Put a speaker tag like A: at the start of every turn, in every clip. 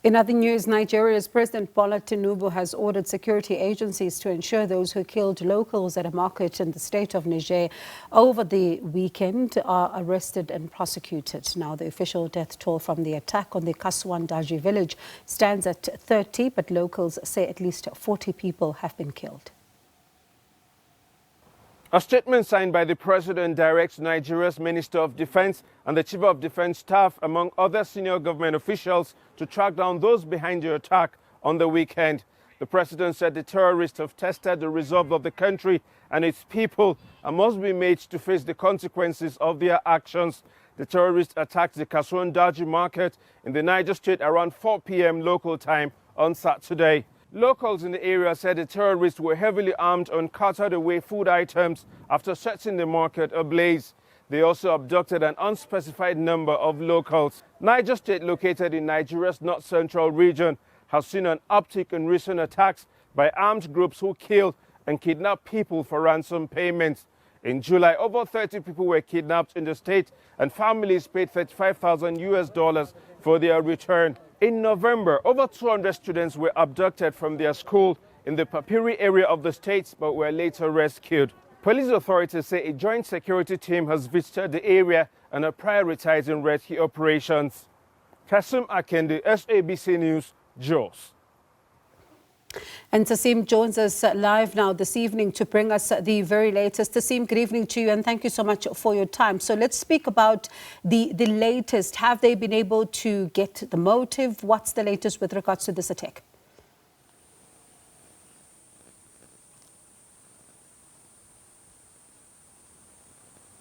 A: In other news, Nigeria's President Bola Tinubu has ordered security agencies to ensure those who killed locals at a market in the state of Niger over the weekend are arrested and prosecuted. Now, the official death toll from the attack on the Kasuwan Daji village stands at 30, but locals say at least 40 people have been killed.
B: A statement signed by the President directs Nigeria's Minister of Defense and the Chief of Defense Staff, among other senior government officials, to track down those behind the attack on the weekend. The President said the terrorists have tested the resolve of the country and its people and must be made to face the consequences of their actions. The terrorists attacked the Kasuwan Daji market in the Niger state around 4 p.m. local time on Saturday. Locals in the area said the terrorists were heavily armed and carted away food items after setting the market ablaze. They also abducted an unspecified number of locals. Niger State, located in Nigeria's north-central region, has seen an uptick in recent attacks by armed groups who kill and kidnap people for ransom payments. In July, over 30 people were kidnapped in the state and families paid $35,000 for their return. In November, over 200 students were abducted from their school in the Papiri area of the state but were later rescued. Police authorities say a joint security team has visited the area and are prioritizing rescue operations. Kasim Akende, SABC News, Jos.
A: And Tasim joins us live now this evening to bring us the very latest. Tasim, good evening to you and thank you so much for your time. So let's speak about the latest. Have they been able to get the motive? What's the latest with regards to this attack?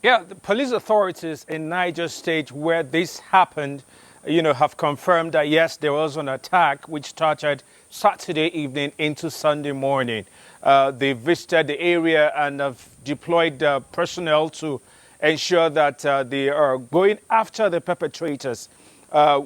C: Yeah, the police authorities in Niger State where this happened, have confirmed that, yes, there was an attack which started Saturday evening into Sunday morning. They visited the area and have deployed personnel to ensure that they are going after the perpetrators.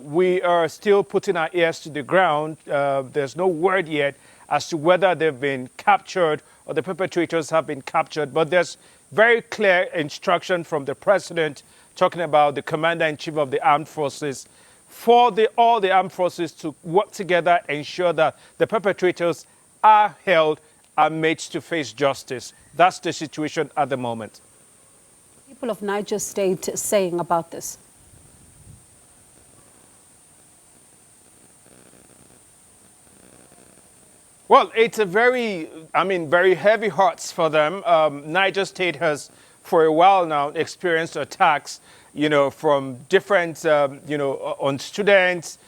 C: We are still putting our ears to the ground. There's no word yet as to whether they've been captured or the perpetrators have been captured, but there's very clear instruction from the president talking about the commander-in-chief of the armed forces for all the armed forces to work together, ensure that the perpetrators are held and made to face justice. That's the situation at the moment.
A: People of Niger State saying about this?
C: Well, it's a very heavy hearts for them. Niger State has, for a while now, experienced attacks, from different, on students,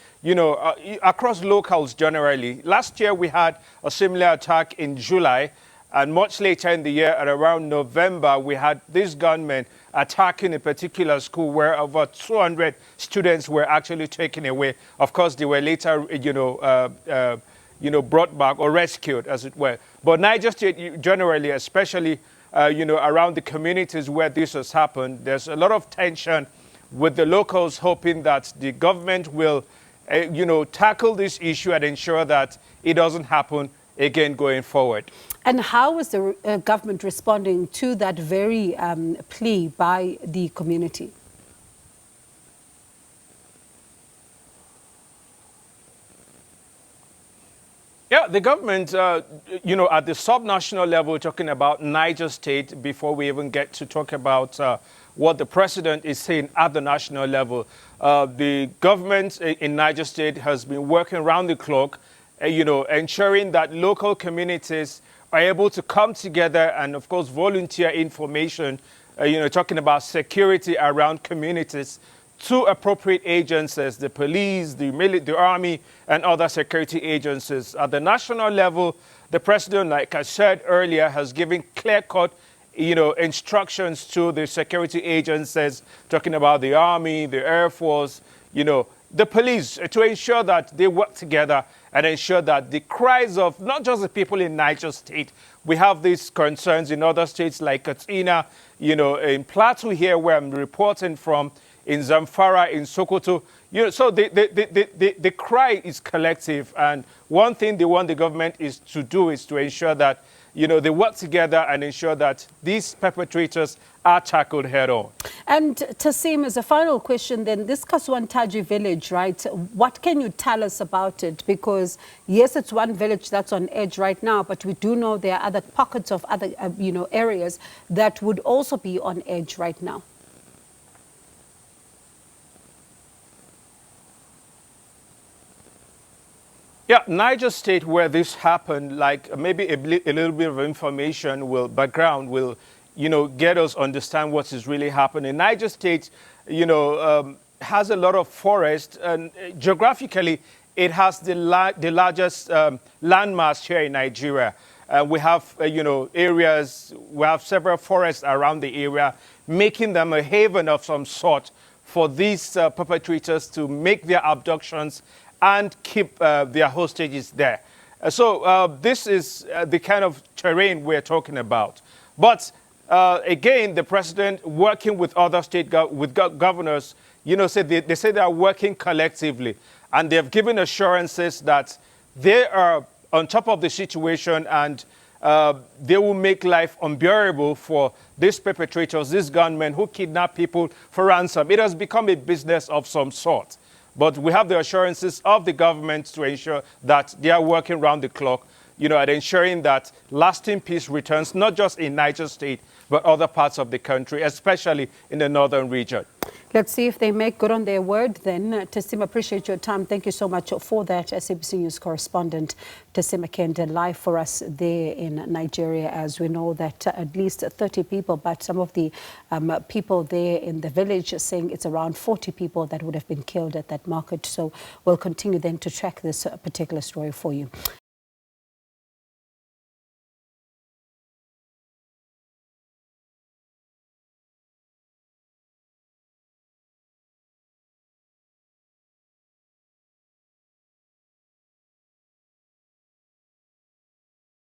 C: across locals generally. Last year, we had a similar attack in July, and much later in the year, at around November, we had these gunmen attacking a particular school where over 200 students were actually taken away. Of course, they were later, brought back or rescued, as it were. But Niger State generally, especially, around the communities where this has happened, there's a lot of tension with the locals hoping that the government will, tackle this issue and ensure that it doesn't happen again going forward.
A: And how is the government responding to that very plea by the community?
C: Yeah, the government, at the subnational level, talking about Niger State, before we even get to talk about what the president is saying at the national level, the government in Niger State has been working around the clock, ensuring that local communities are able to come together and, of course, volunteer information, talking about security around communities to appropriate agencies, the police, the army, and other security agencies. At the national level, the president, like I said earlier, has given clear-cut, instructions to the security agencies, talking about the army, the Air Force, the police, to ensure that they work together and ensure that the cries of not just the people in Niger State, we have these concerns in other states like Katsina, in Plateau here where I'm reporting from, in Zamfara, in Sokoto. So the cry is collective. And one thing they want the government is to do is to ensure that they work together and ensure that these perpetrators are tackled head on.
A: And Tasim, as a final question then, this Kasuwan Daji village, right, what can you tell us about it? Because yes, it's one village that's on edge right now, but we do know there are other pockets of other, areas that would also be on edge right now.
C: Yeah, Niger State, where this happened, like maybe a little bit of information background will, get us understand what is really happening. Niger State, has a lot of forest, and geographically, it has the largest landmass here in Nigeria. We have, areas, we have several forests around the area, making them a haven of some sort for these perpetrators to make their abductions and keep their hostages there. So this is the kind of terrain we're talking about. But again, the president, working with other state governors, they say they are working collectively. And they've given assurances that they are on top of the situation and they will make life unbearable for these perpetrators, these gunmen who kidnap people for ransom. It has become a business of some sort. But we have the assurances of the government to ensure that they are working round the clock, at ensuring that lasting peace returns, not just in Niger State, but other parts of the country, especially in the northern region.
A: Let's see if they make good on their word then. Tasim, appreciate your time. Thank you so much for that. SABC News correspondent Tasim Akende live for us there in Nigeria, as we know that at least 30 people, but some of the people there in the village are saying it's around 40 people that would have been killed at that market. So we'll continue then to track this particular story for you.